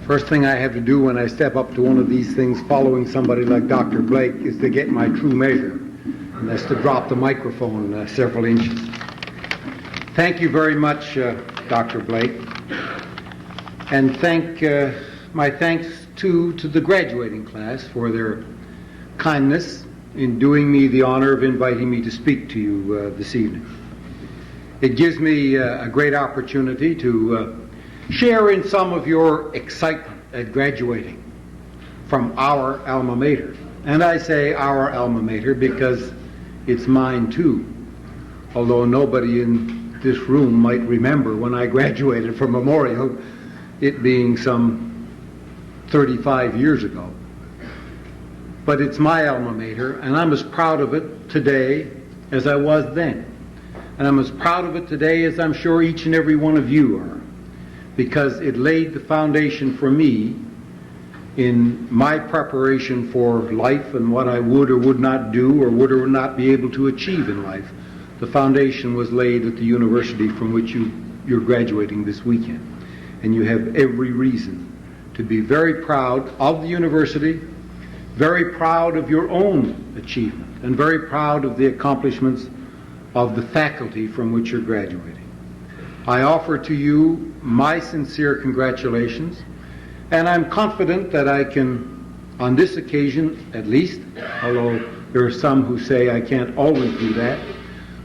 First thing I have to do when I step up to one of these things following somebody like Dr. Blake is to get my true measure, and that's to drop the microphone several inches. Thank you very much, Dr. Blake, and my thanks to the graduating class for their kindness in doing me the honor of inviting me to speak to you this evening. It gives me a great opportunity to share in some of your excitement at graduating from our alma mater. And I say our alma mater because it's mine too, although nobody in this room might remember when I graduated from Memorial, it being some 35 years ago. But it's my alma mater, and I'm as proud of it today as I was then. And I'm as proud of it today as I'm sure each and every one of you are, because it laid the foundation for me in my preparation for life and what I would or would not do or would or would not be able to achieve in life. The foundation was laid at the university from which you're graduating this weekend. And you have every reason to be very proud of the university, very proud of your own achievement, and very proud of the accomplishments of the faculty from which you're graduating. I offer to you my sincere congratulations, and I'm confident that I can, on this occasion at least, although there are some who say I can't always do that,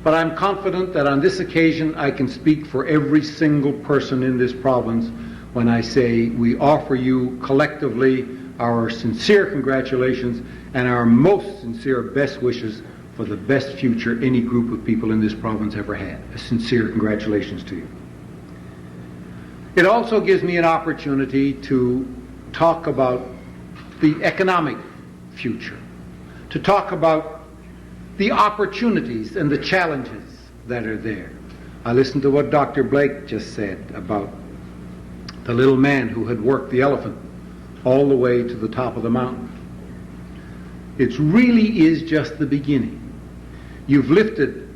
but I'm confident that on this occasion I can speak for every single person in this province when I say we offer you collectively our sincere congratulations and our most sincere best wishes for the best future any group of people in this province ever had. A sincere congratulations to you. It also gives me an opportunity to talk about the economic future, to talk about the opportunities and the challenges that are there. I listened to what Dr. Blake just said about the little man who had worked the elephant all the way to the top of the mountain. It really is just the beginning. You've lifted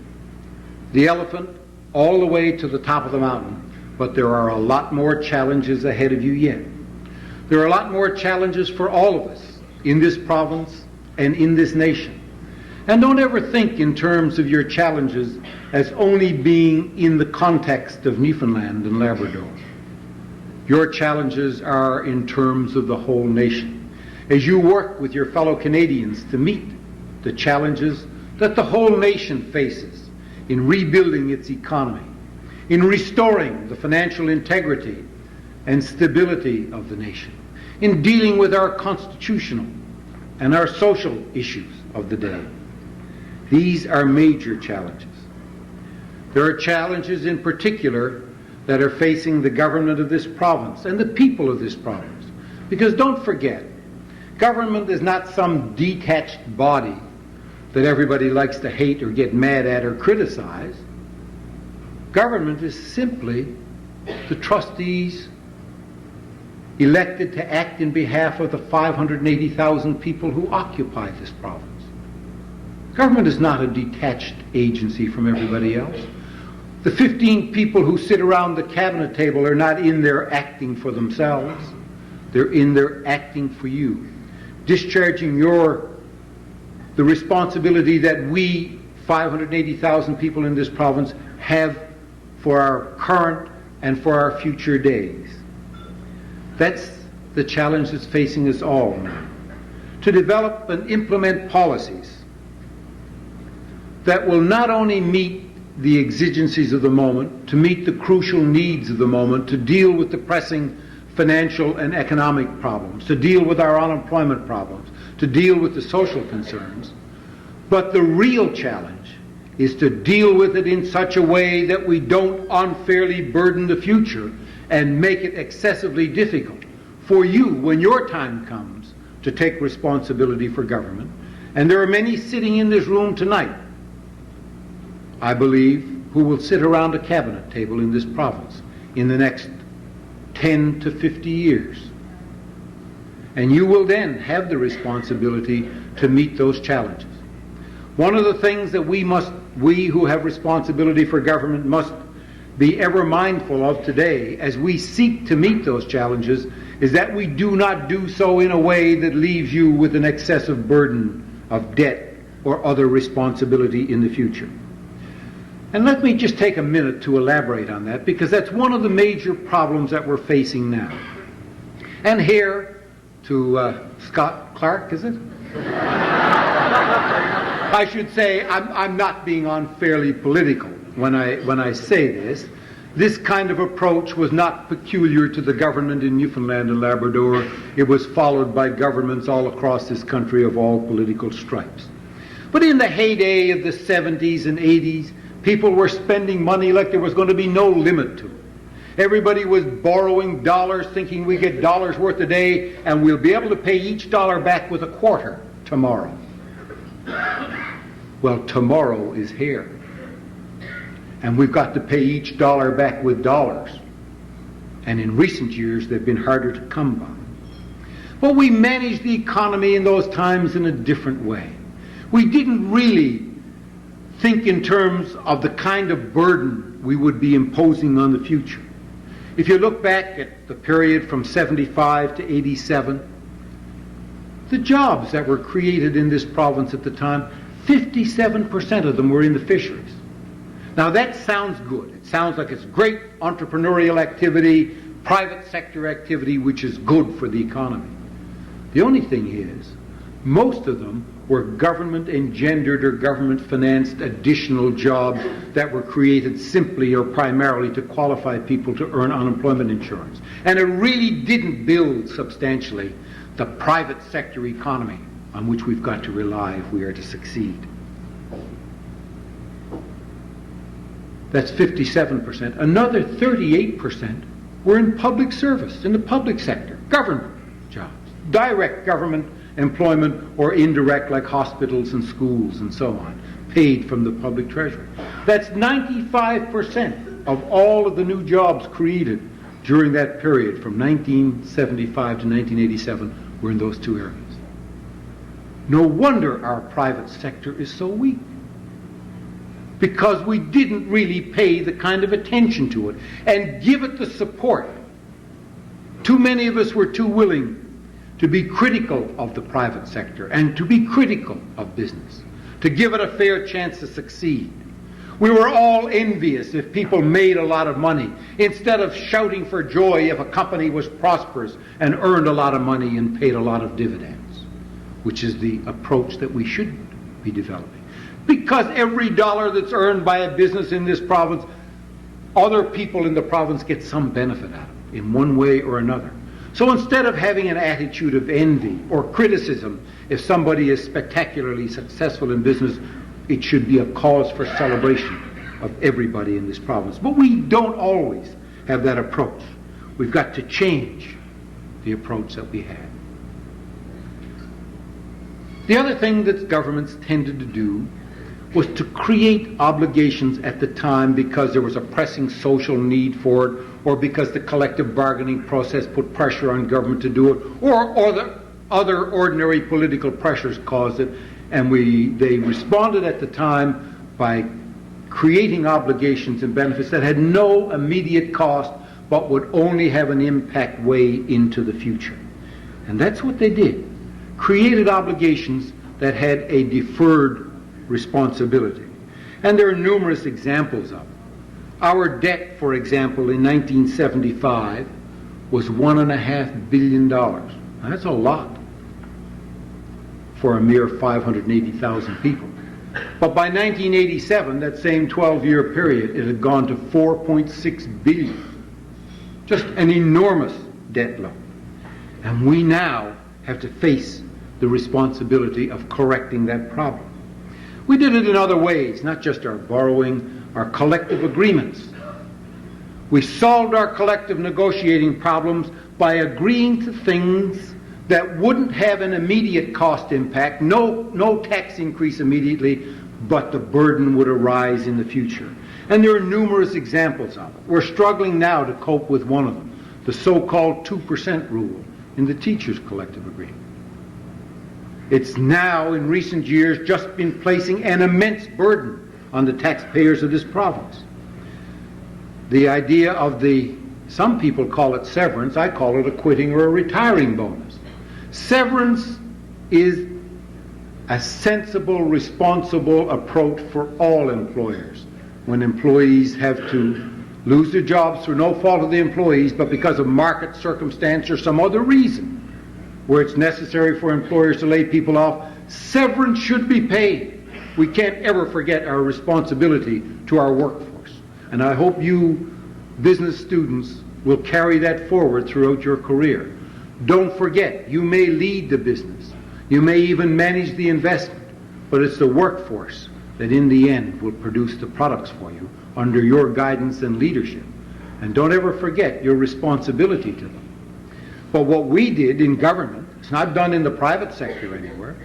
the elephant all the way to the top of the mountain, but there are a lot more challenges ahead of you yet. There are a lot more challenges for all of us in this province and in this nation. And don't ever think in terms of your challenges as only being in the context of Newfoundland and Labrador. Your challenges are in terms of the whole nation. As you work with your fellow Canadians to meet the challenges that the whole nation faces in rebuilding its economy, in restoring the financial integrity and stability of the nation, in dealing with our constitutional and our social issues of the day. These are major challenges. There are challenges in particular that are facing the government of this province and the people of this province. Because don't forget, government is not some detached body that everybody likes to hate or get mad at or criticize. Government is simply the trustees elected to act in behalf of the 580,000 people who occupy this province. Government is not a detached agency from everybody else. The 15 people who sit around the cabinet table are not in there acting for themselves. They're in there acting for you, discharging the responsibility that we, 580,000 people in this province, have for our current and for our future days. That's the challenge that's facing us all now. To develop and implement policies that will not only meet the exigencies of the moment, to meet the crucial needs of the moment, to deal with the pressing financial and economic problems, to deal with our unemployment problems, to deal with the social concerns. But the real challenge is to deal with it in such a way that we don't unfairly burden the future and make it excessively difficult for you when your time comes to take responsibility for government. And there are many sitting in this room tonight, I believe, who will sit around a cabinet table in this province in the next 10 to 50 years. And you will then have the responsibility to meet those challenges. One of the things that we who have responsibility for government must be ever mindful of today as we seek to meet those challenges is that we do not do so in a way that leaves you with an excessive burden of debt or other responsibility in the future. And let me just take a minute to elaborate on that, because that's one of the major problems that we're facing now. And here, to Scott Clark, is it? I should say I'm not being unfairly political when I say this. This kind of approach was not peculiar to the government in Newfoundland and Labrador. It was followed by governments all across this country of all political stripes. But in the heyday of the 70s and 80s, people were spending money like there was going to be no limit to it. Everybody was borrowing dollars, thinking we get dollars worth a day, and we'll be able to pay each dollar back with a quarter tomorrow. Well, tomorrow is here. And we've got to pay each dollar back with dollars. And in recent years, they've been harder to come by. But we managed the economy in those times in a different way. We didn't really think in terms of the kind of burden we would be imposing on the future. If you look back at the period from 75 to 87, the jobs that were created in this province at the time, 57% of them were in the fisheries. Now that sounds good. It sounds like it's great entrepreneurial activity, private sector activity, which is good for the economy. The only thing is, most of them were government-engendered or government-financed additional jobs that were created simply or primarily to qualify people to earn unemployment insurance. And it really didn't build substantially the private sector economy on which we've got to rely if we are to succeed. That's 57%. Another 38% were in public service, in the public sector, government jobs, direct government employment or indirect like hospitals and schools and so on, paid from the public treasury. That's 95% of all of the new jobs created during that period from 1975 to 1987 were in those two areas. No wonder our private sector is so weak, because we didn't really pay the kind of attention to it and give it the support. Too many of us were too willing to be critical of the private sector and to be critical of business, to give it a fair chance to succeed. We were all envious if people made a lot of money, instead of shouting for joy if a company was prosperous and earned a lot of money and paid a lot of dividends, which is the approach that we should be developing. Because every dollar that's earned by a business in this province, other people in the province get some benefit out of it in one way or another. So instead of having an attitude of envy or criticism if somebody is spectacularly successful in business, it should be a cause for celebration of everybody in this province. But we don't always have that approach. We've got to change the approach that we have. The other thing that governments tended to do was to create obligations at the time because there was a pressing social need for it, or because the collective bargaining process put pressure on government to do it, or the other ordinary political pressures caused it, and they responded at the time by creating obligations and benefits that had no immediate cost but would only have an impact way into the future. And that's what they did. Created obligations that had a deferred responsibility. And there are numerous examples of it. Our debt, for example, in 1975 was $1.5 billion. Now, that's a lot for a mere 580,000 people. But by 1987, that same 12-year period, it had gone to $4.6 billion. Just an enormous debt load. And we now have to face the responsibility of correcting that problem. We did it in other ways, not just our borrowing, our collective agreements. We solved our collective negotiating problems by agreeing to things that wouldn't have an immediate cost impact, no tax increase immediately, but the burden would arise in the future. And there are numerous examples of it. We're struggling now to cope with one of them, the so-called 2% rule in the teachers' collective agreement. It's now, in recent years, just been placing an immense burden on the taxpayers of this province. The idea of some people call it severance, I call it a quitting or a retiring bonus. Severance is a sensible, responsible approach for all employers. When employees have to lose their jobs through no fault of the employees, but because of market circumstance or some other reason, where it's necessary for employers to lay people off, severance should be paid. We can't ever forget our responsibility to our workforce. And I hope you business students will carry that forward throughout your career. Don't forget, you may lead the business. You may even manage the investment, but it's the workforce that in the end will produce the products for you under your guidance and leadership. And don't ever forget your responsibility to them. But what we did in government, it's not done in the private sector anywhere,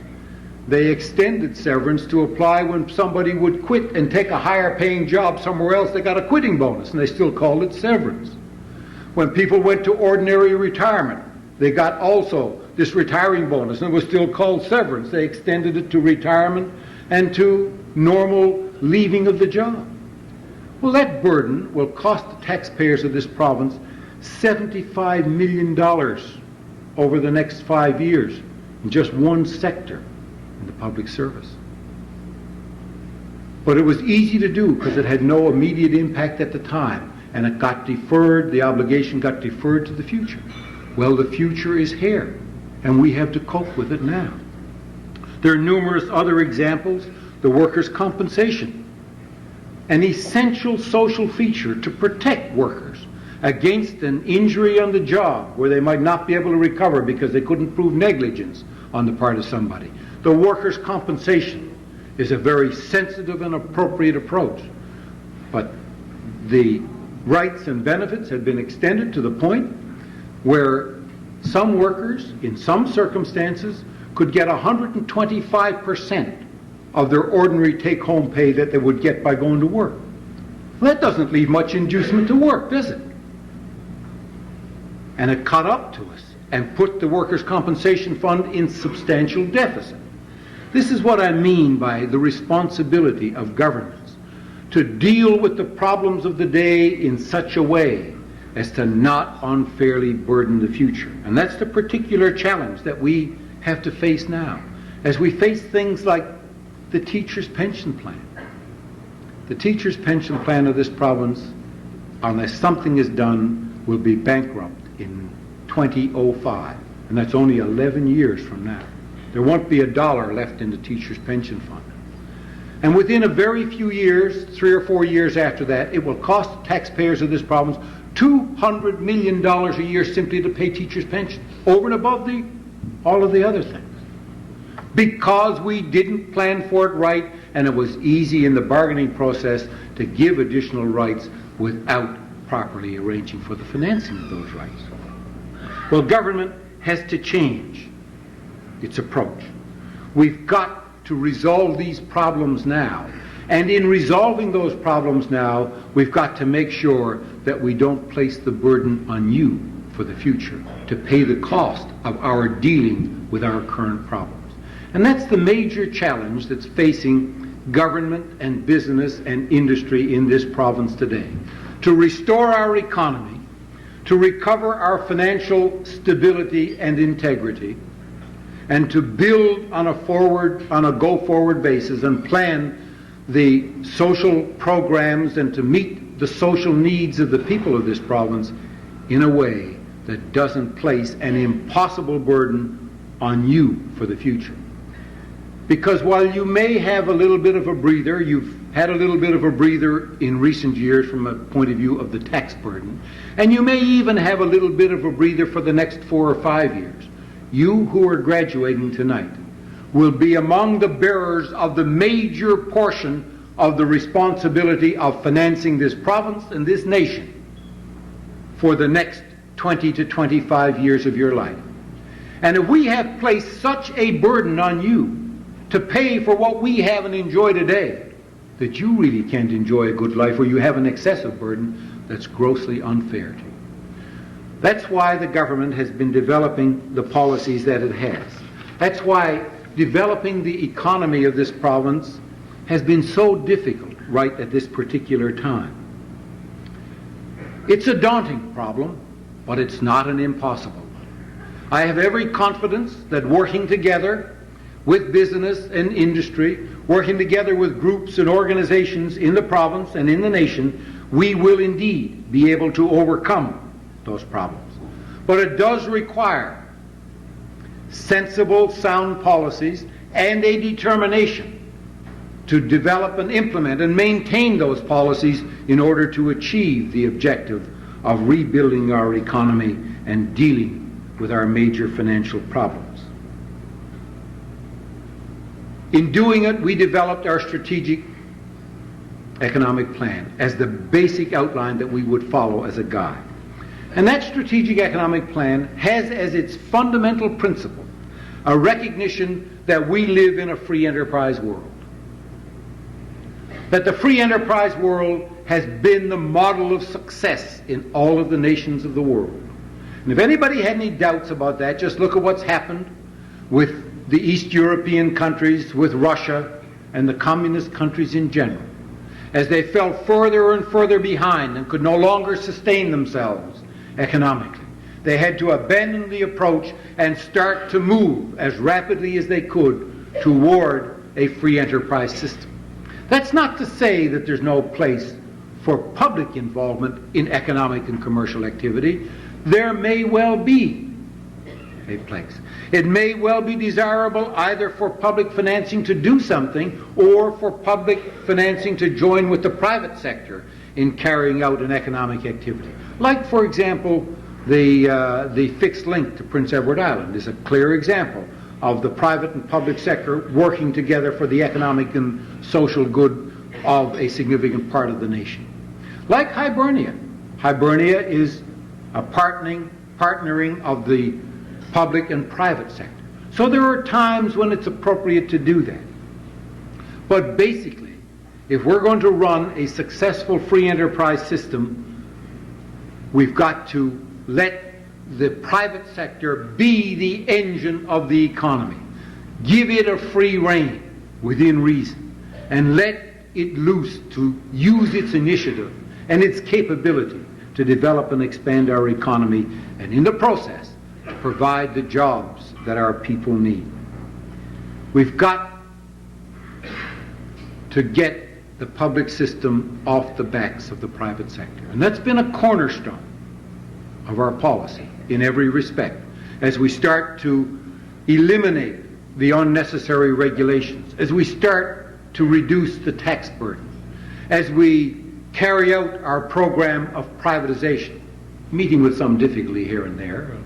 they extended severance to apply when somebody would quit and take a higher paying job somewhere else. They got a quitting bonus, and they still called it severance. When people went to ordinary retirement, they got also this retiring bonus, and it was still called severance. They extended it to retirement and to normal leaving of the job. Well, that burden will cost the taxpayers of this province $75 million over the next 5 years in just one sector in the public service. But it was easy to do because it had no immediate impact at the time, and it got deferred, the obligation got deferred to the future. Well, the future is here, and we have to cope with it now. There are numerous other examples. The workers' compensation, an essential social feature to protect workers against an injury on the job where they might not be able to recover because they couldn't prove negligence on the part of somebody. The workers' compensation is a very sensitive and appropriate approach. But the rights and benefits have been extended to the point where some workers, in some circumstances, could get 125% of their ordinary take-home pay that they would get by going to work. Well, that doesn't leave much inducement to work, does it? And it caught up to us and put the Workers' Compensation Fund in substantial deficit. This is what I mean by the responsibility of governments, to deal with the problems of the day in such a way as to not unfairly burden the future. And that's the particular challenge that we have to face now, as we face things like the teacher's pension plan. The teacher's pension plan of this province, unless something is done, will be bankrupt in 2005, and that's only 11 years from now. There won't be $1 left in the teacher's pension fund. And within a very few years, 3 or 4 years after that, it will cost the taxpayers of this province $200 million a year simply to pay teachers' pensions, over and above all of the other things. Because we didn't plan for it right, and it was easy in the bargaining process to give additional rights without properly arranging for the financing of those rights. Well, government has to change its approach. We've got to resolve these problems now. And in resolving those problems now, we've got to make sure that we don't place the burden on you for the future to pay the cost of our dealing with our current problems. And that's the major challenge that's facing government and business and industry in this province today. To restore our economy, to recover our financial stability and integrity, and to build on a go-forward basis and plan the social programs and to meet the social needs of the people of this province in a way that doesn't place an impossible burden on you for the future. Because while you may have a little bit of a breather, you've had a little bit of a breather in recent years from a point of view of the tax burden, and you may even have a little bit of a breather for the next 4 or 5 years, you who are graduating tonight will be among the bearers of the major portion of the responsibility of financing this province and this nation for the next 20 to 25 years of your life. And if we have placed such a burden on you to pay for what we have and enjoy today, that you really can't enjoy a good life, or you have an excessive burden that's grossly unfair to you. That's why the government has been developing the policies that it has. That's why developing the economy of this province has been so difficult right at this particular time. It's a daunting problem, but it's not an impossible one. I have every confidence that working together with business and industry, working together with groups and organizations in the province and in the nation, we will indeed be able to overcome those problems. But it does require sensible, sound policies and a determination to develop and implement and maintain those policies in order to achieve the objective of rebuilding our economy and dealing with our major financial problems. In doing it, we developed our strategic economic plan as the basic outline that we would follow as a guide. And that strategic economic plan has as its fundamental principle a recognition that we live in a free enterprise world. That the free enterprise world has been the model of success in all of the nations of the world. And if anybody had any doubts about that, just look at what's happened with the East European countries, with Russia, and the communist countries in general, as they fell further and further behind and could no longer sustain themselves economically. They had to abandon the approach and start to move as rapidly as they could toward a free enterprise system. That's not to say that there's no place for public involvement in economic and commercial activity. There may well be a place. It may well be desirable either for public financing to do something or for public financing to join with the private sector in carrying out an economic activity. Like, for example, the fixed link to Prince Edward Island is a clear example of the private and public sector working together for the economic and social good of a significant part of the nation. Like Hibernia. Hibernia is a partnering of the public and private sector. So there are times when it's appropriate to do that. But basically, if we're going to run a successful free enterprise system, we've got to let the private sector be the engine of the economy. Give it a free rein within reason, and let it loose to use its initiative and its capability to develop and expand our economy, and in the process, provide the jobs that our people need. We've got to get the public system off the backs of the private sector. And that's been a cornerstone of our policy in every respect, as we start to eliminate the unnecessary regulations, as we start to reduce the tax burden, as we carry out our program of privatization, meeting with some difficulty here and there,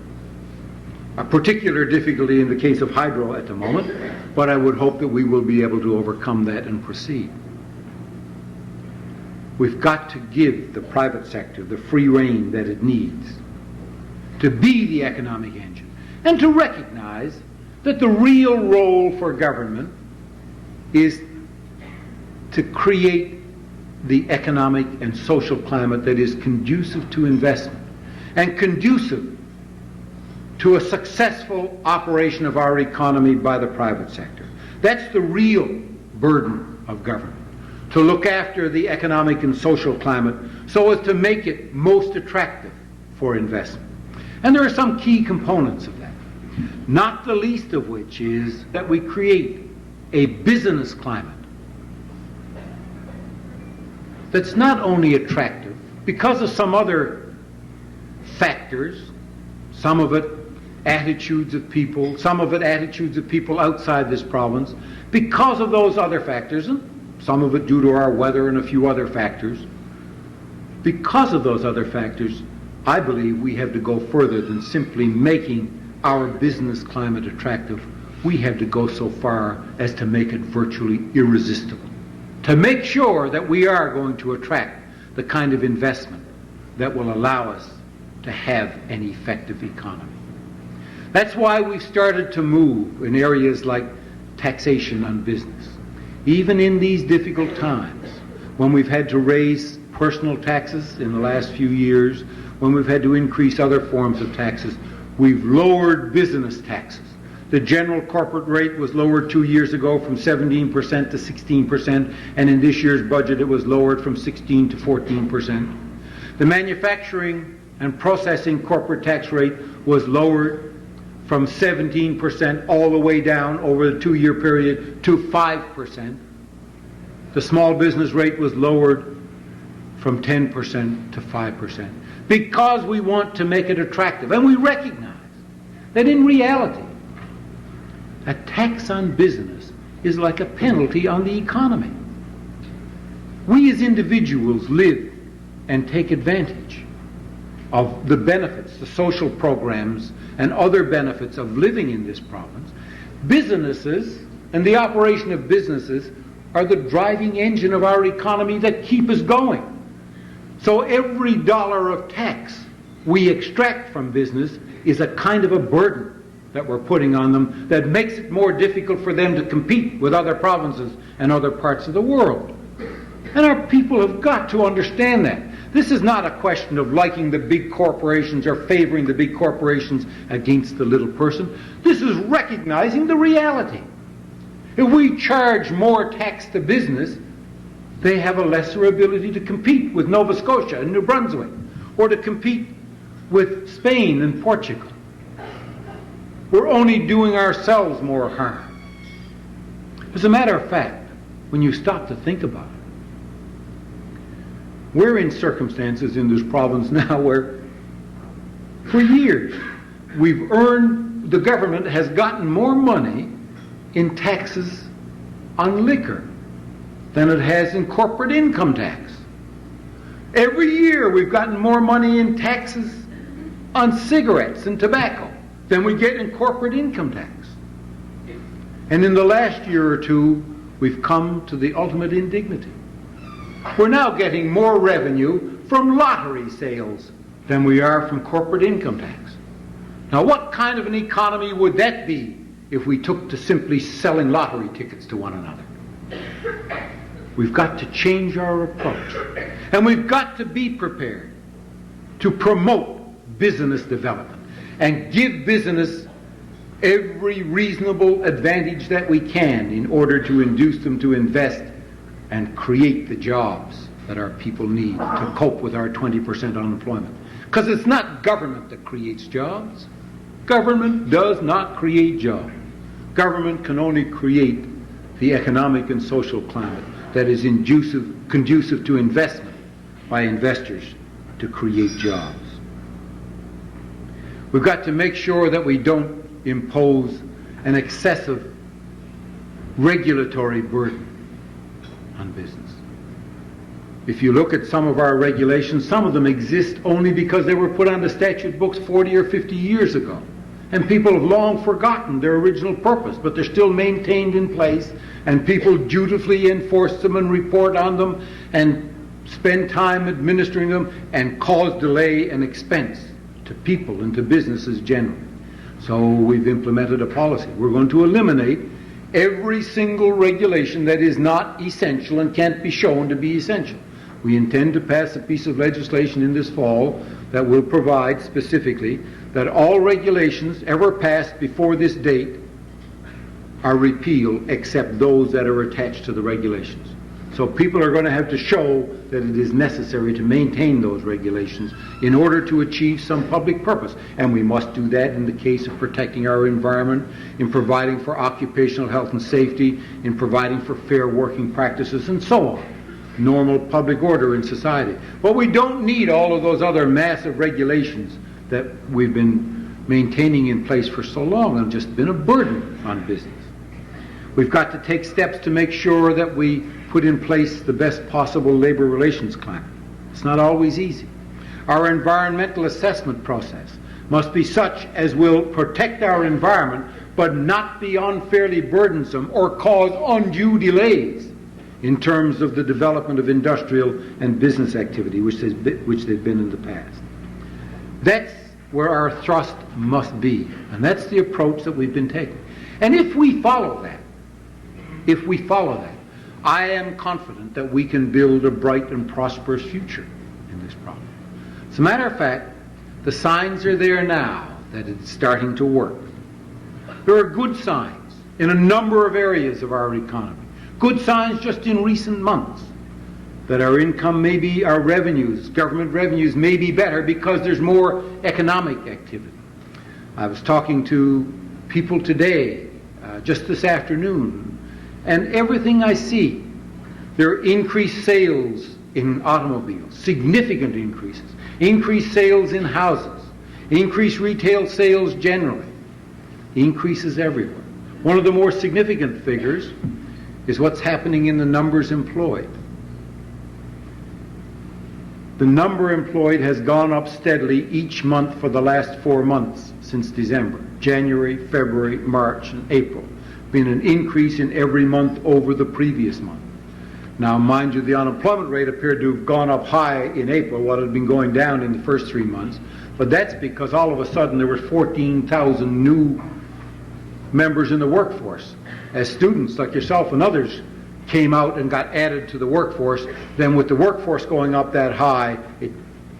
a particular difficulty in the case of hydro at the moment, but I would hope that we will be able to overcome that and proceed. We've got to give the private sector the free rein that it needs to be the economic engine, and to recognize that the real role for government is to create the economic and social climate that is conducive to investment and conducive to a successful operation of our economy by the private sector. That's the real burden of government, to look after the economic and social climate so as to make it most attractive for investment. And there are some key components of that, not the least of which is that we create a business climate that's not only attractive because of some other factors, some of it attitudes of people, some of it attitudes of people outside this province, because of those other factors, and some of it due to our weather and a few other factors. Because of those other factors, I believe we have to go further than simply making our business climate attractive. We have to go so far as to make it virtually irresistible, to make sure that we are going to attract the kind of investment that will allow us to have an effective economy. That's why we've started to move in areas like taxation on business. Even in these difficult times, when we've had to raise personal taxes in the last few years, when we've had to increase other forms of taxes, we've lowered business taxes. The general corporate rate was lowered 2 years ago from 17% to 16%, and in this year's budget it was lowered from 16% to 14%. The manufacturing and processing corporate tax rate was lowered from 17% all the way down over the 2-year period to 5%. The small business rate was lowered from 10% to 5% because we want to make it attractive. And we recognize that in reality, a tax on business is like a penalty on the economy. We as individuals live and take advantage of the benefits, the social programs, and other benefits of living in this province. Businesses and the operation of businesses are the driving engine of our economy that keep us going. So every dollar of tax we extract from business is a kind of a burden that we're putting on them that makes it more difficult for them to compete with other provinces and other parts of the world. And our people have got to understand that. This is not a question of liking the big corporations or favoring the big corporations against the little person. This is recognizing the reality. If we charge more tax to business, they have a lesser ability to compete with Nova Scotia and New Brunswick, or to compete with Spain and Portugal. We're only doing ourselves more harm. As a matter of fact, when you stop to think about it, we're in circumstances in this province now where, for years, the government has gotten more money in taxes on liquor than it has in corporate income tax. Every year we've gotten more money in taxes on cigarettes and tobacco than we get in corporate income tax. And in the last year or two, we've come to the ultimate indignity. We're now getting more revenue from lottery sales than we are from corporate income tax. Now, what kind of an economy would that be if we took to simply selling lottery tickets to one another? We've got to change our approach. And we've got to be prepared to promote business development and give business every reasonable advantage that we can in order to induce them to invest and create the jobs that our people need to cope with our 20% unemployment. Because it's not government that creates jobs. Government does not create jobs. Government can only create the economic and social climate that is conducive to investment by investors to create jobs. We've got to make sure that we don't impose an excessive regulatory burden on business. If you look at some of our regulations, some of them exist only because they were put on the statute books 40 or 50 years ago. And people have long forgotten their original purpose, but they're still maintained in place, and people dutifully enforce them and report on them and spend time administering them and cause delay and expense to people and to businesses generally. So we've implemented a policy. We're going to eliminate every single regulation that is not essential and can't be shown to be essential. We intend to pass a piece of legislation in this fall that will provide specifically that all regulations ever passed before this date are repealed except those that are attached to the regulations. So people are going to have to show that it is necessary to maintain those regulations in order to achieve some public purpose. And we must do that in the case of protecting our environment, in providing for occupational health and safety, in providing for fair working practices, and so on. Normal public order in society. But we don't need all of those other massive regulations that we've been maintaining in place for so long and just been a burden on business. We've got to take steps to make sure that we put in place the best possible labor relations climate. It's not always easy. Our environmental assessment process must be such as will protect our environment but not be unfairly burdensome or cause undue delays in terms of the development of industrial and business activity, which they've been in the past. That's where our thrust must be, and that's the approach that we've been taking. And if we follow that, I am confident that we can build a bright and prosperous future in this province. As a matter of fact, the signs are there now that it's starting to work. There are good signs in a number of areas of our economy. Good signs just in recent months. that our income may be, our revenues, government revenues may be better because there's more economic activity. I was talking to people today, just this afternoon, and everything I see, there are increased sales in automobiles, significant increases, increased sales in houses, increased retail sales generally, increases everywhere. One of the more significant figures is what's happening in the numbers employed. The number employed has gone up steadily each month for the last 4 months since December. January, February, March, and April. Been an increase in every month over the previous month. Now, mind you, the unemployment rate appeared to have gone up high in April, what had been going down in the first 3 months. But that's because all of a sudden there were 14,000 new members in the workforce. As students like yourself and others came out and got added to the workforce, then with the workforce going up that high,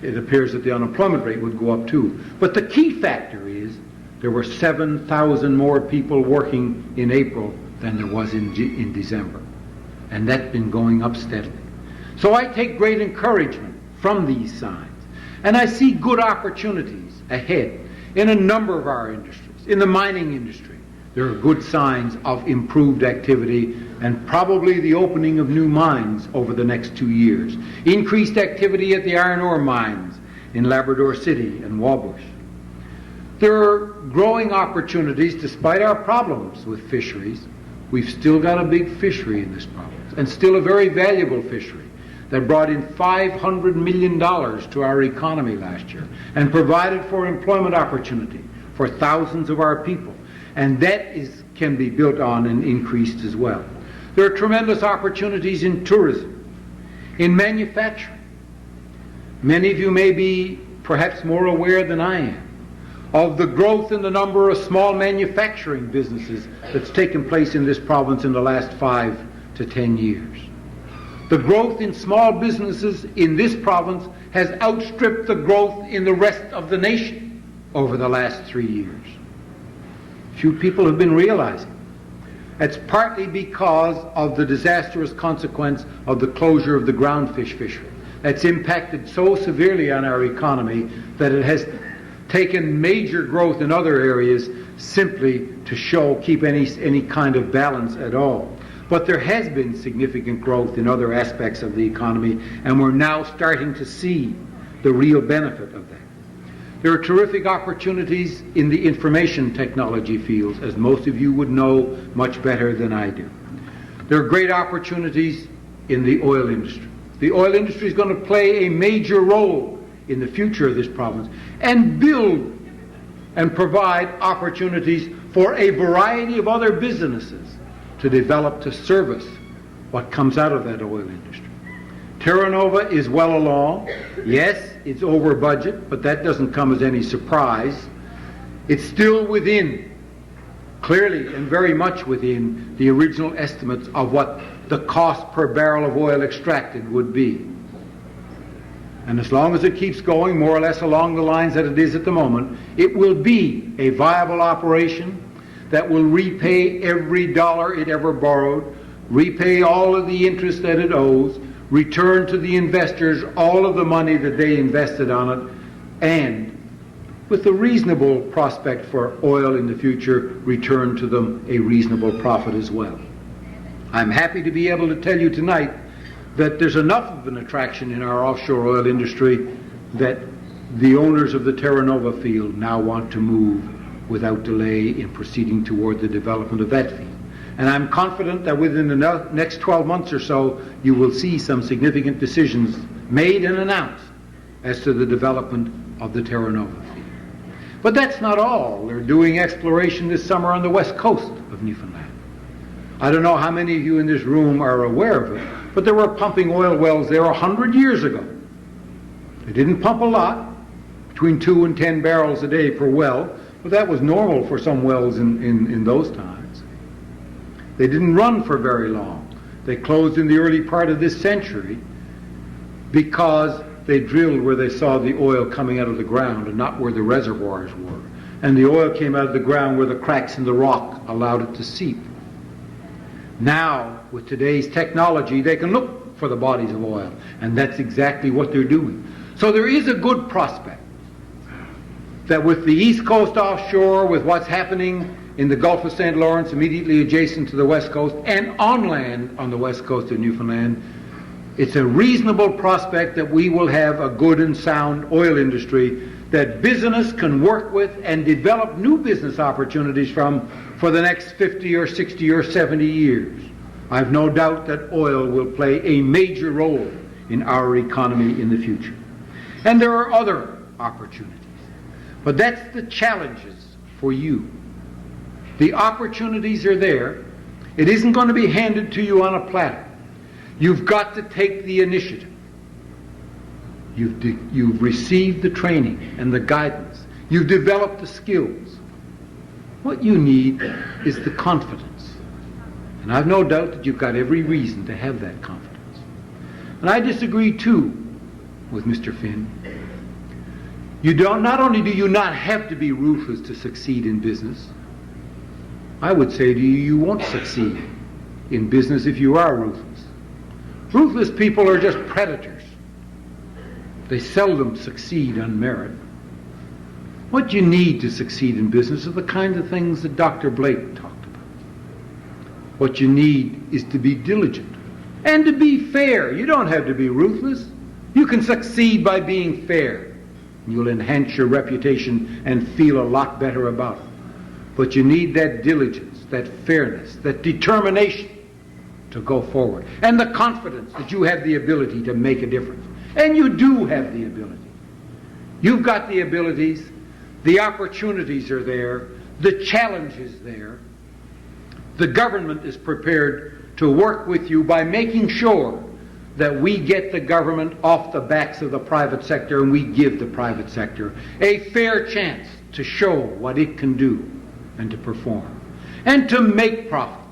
it appears that the unemployment rate would go up too. But the key factor is there were 7,000 more people working in April than there was in December. And that's been going up steadily. So I take great encouragement from these signs. And I see good opportunities ahead in a number of our industries. In the mining industry, there are good signs of improved activity and probably the opening of new mines over the next 2 years. Increased activity at the iron ore mines in Labrador City and Wabush. There are growing opportunities despite our problems with fisheries. We've still got a big fishery in this province, and still a very valuable fishery that brought in $500 million to our economy last year and provided for employment opportunity for thousands of our people. And that can be built on and increased as well. There are tremendous opportunities in tourism, in manufacturing. Many of you may be perhaps more aware than I am of the growth in the number of small manufacturing businesses that's taken place in this province in the last 5 to 10 years. The growth in small businesses in this province has outstripped the growth in the rest of the nation over the last 3 years. Few people have been realizing. That's partly because of the disastrous consequence of the closure of the groundfish fishery. That's impacted so severely on our economy that it has taken major growth in other areas simply to keep any kind of balance at all. But there has been significant growth in other aspects of the economy, and we're now starting to see the real benefit of that. There are terrific opportunities in the information technology fields, as most of you would know much better than I do. There are great opportunities in the oil industry. The oil industry is going to play a major role in the future of this province and build and provide opportunities for a variety of other businesses to develop to service what comes out of that oil industry. Terra Nova is well along. Yes, it's over budget, but that doesn't come as any surprise. It's still within, clearly and very much within, the original estimates of what the cost per barrel of oil extracted would be. And as long as it keeps going more or less along the lines that it is at the moment, it will be a viable operation that will repay every dollar it ever borrowed, repay all of the interest that it owes, return to the investors all of the money that they invested on it, and with a reasonable prospect for oil in the future, return to them a reasonable profit as well. I'm happy to be able to tell you tonight that there's enough of an attraction in our offshore oil industry that the owners of the Terra Nova field now want to move without delay in proceeding toward the development of that field. And I'm confident that within the next 12 months or so, you will see some significant decisions made and announced as to the development of the Terra Nova field. But that's not all. They're doing exploration this summer on the west coast of Newfoundland. I don't know how many of you in this room are aware of it, but they were pumping oil wells there 100 years ago. They didn't pump a lot, between 2 and 10 barrels a day per well, but that was normal for some wells in those times. They didn't run for very long. They closed in the early part of this century because they drilled where they saw the oil coming out of the ground and not where the reservoirs were. And the oil came out of the ground where the cracks in the rock allowed it to seep. Now, with today's technology, they can look for the bodies of oil. And that's exactly what they're doing. So there is a good prospect that with the East Coast offshore, with what's happening in the Gulf of St. Lawrence, immediately adjacent to the West Coast, and on land on the West Coast of Newfoundland, it's a reasonable prospect that we will have a good and sound oil industry that business can work with and develop new business opportunities from for the next 50 or 60 or 70 years. I've no doubt that oil will play a major role in our economy in the future. And there are other opportunities. But that's the challenges for you. The opportunities are there. It isn't going to be handed to you on a platter. You've got to take the initiative. You've received the training and the guidance. You've developed the skills. What you need is the confidence. And I've no doubt that you've got every reason to have that confidence. And I disagree too with Mr. Finn. Not only do you not have to be ruthless to succeed in business, I would say to you, you won't succeed in business if you are ruthless. Ruthless people are just predators. They seldom succeed on merit. What you need to succeed in business are the kinds of things that Dr. Blake talked about. What you need is to be diligent and to be fair. You don't have to be ruthless. You can succeed by being fair. You'll enhance your reputation and feel a lot better about it. But you need that diligence, that fairness, that determination to go forward, and the confidence that you have the ability to make a difference. And you do have the ability. You've got the abilities, the opportunities are there, the challenge is there. The government is prepared to work with you by making sure that we get the government off the backs of the private sector, and we give the private sector a fair chance to show what it can do and to perform and to make profits.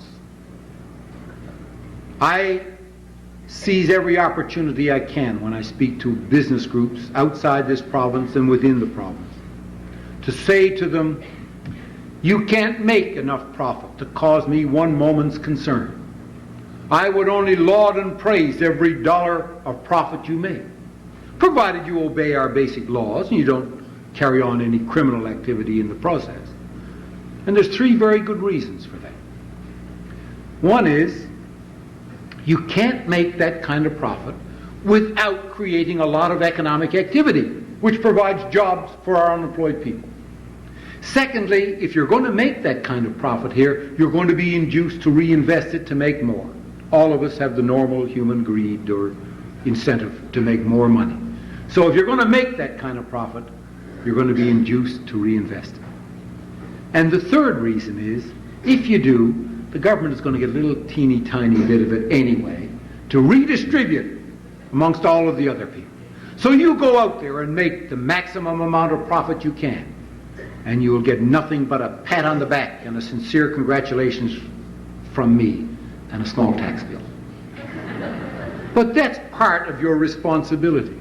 I seize every opportunity I can when I speak to business groups outside this province and within the province to say to them, you can't make enough profit to cause me one moment's concern. I would only laud and praise every dollar of profit you make, provided you obey our basic laws and you don't carry on any criminal activity in the process. And there's three very good reasons for that. One is, you can't make that kind of profit without creating a lot of economic activity, which provides jobs for our unemployed people. Secondly, if you're going to make that kind of profit here, you're going to be induced to reinvest it to make more. All of us have the normal human greed or incentive to make more money. So if you're going to make that kind of profit, you're going to be induced to reinvest it. And the third reason is, if you do, the government is going to get a little teeny tiny bit of it anyway to redistribute amongst all of the other people. So you go out there and make the maximum amount of profit you can, and you will get nothing but a pat on the back and a sincere congratulations from me and a small tax bill. But that's part of your responsibility.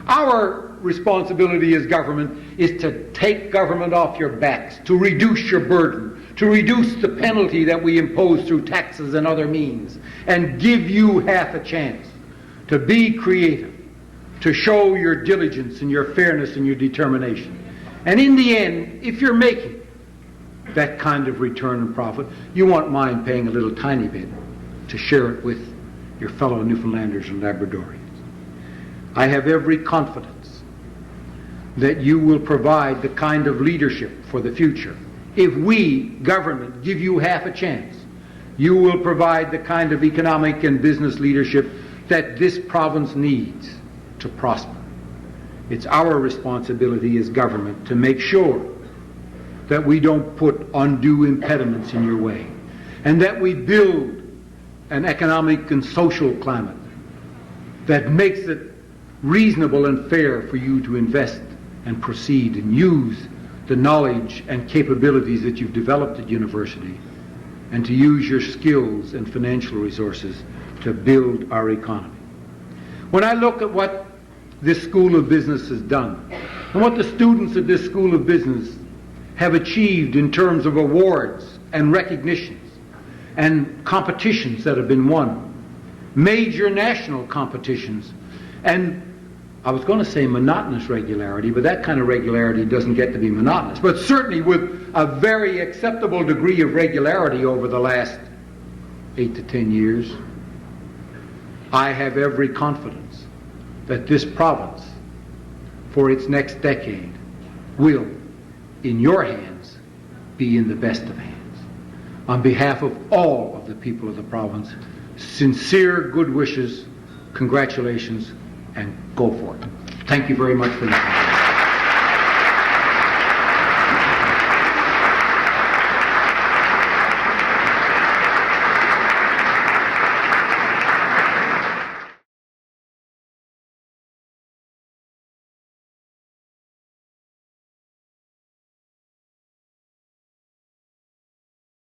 Our responsibility as government is to take government off your backs, to reduce your burden, to reduce the penalty that we impose through taxes and other means, and give you half a chance to be creative, to show your diligence and your fairness and your determination. And in the end, if you're making that kind of return and profit, you won't mind paying a little tiny bit to share it with your fellow Newfoundlanders and Labradorians. I have every confidence that you will provide the kind of leadership for the future. If we, government, give you half a chance, you will provide the kind of economic and business leadership that this province needs to prosper. It's our responsibility as government to make sure that we don't put undue impediments in your way, and that we build an economic and social climate that makes it reasonable and fair for you to invest and proceed and use the knowledge and capabilities that you've developed at university, and to use your skills and financial resources to build our economy. When I look at what this School of Business has done, and what the students at this School of Business have achieved in terms of awards and recognitions and competitions that have been won, major national competitions, and I was going to say monotonous regularity, but that kind of regularity doesn't get to be monotonous, but certainly with a very acceptable degree of regularity over the last 8 to 10 years, I have every confidence that this province, for its next decade, will, in your hands, be in the best of hands. On behalf of all of the people of the province, sincere good wishes, congratulations, and go for it. Thank you very much for listening.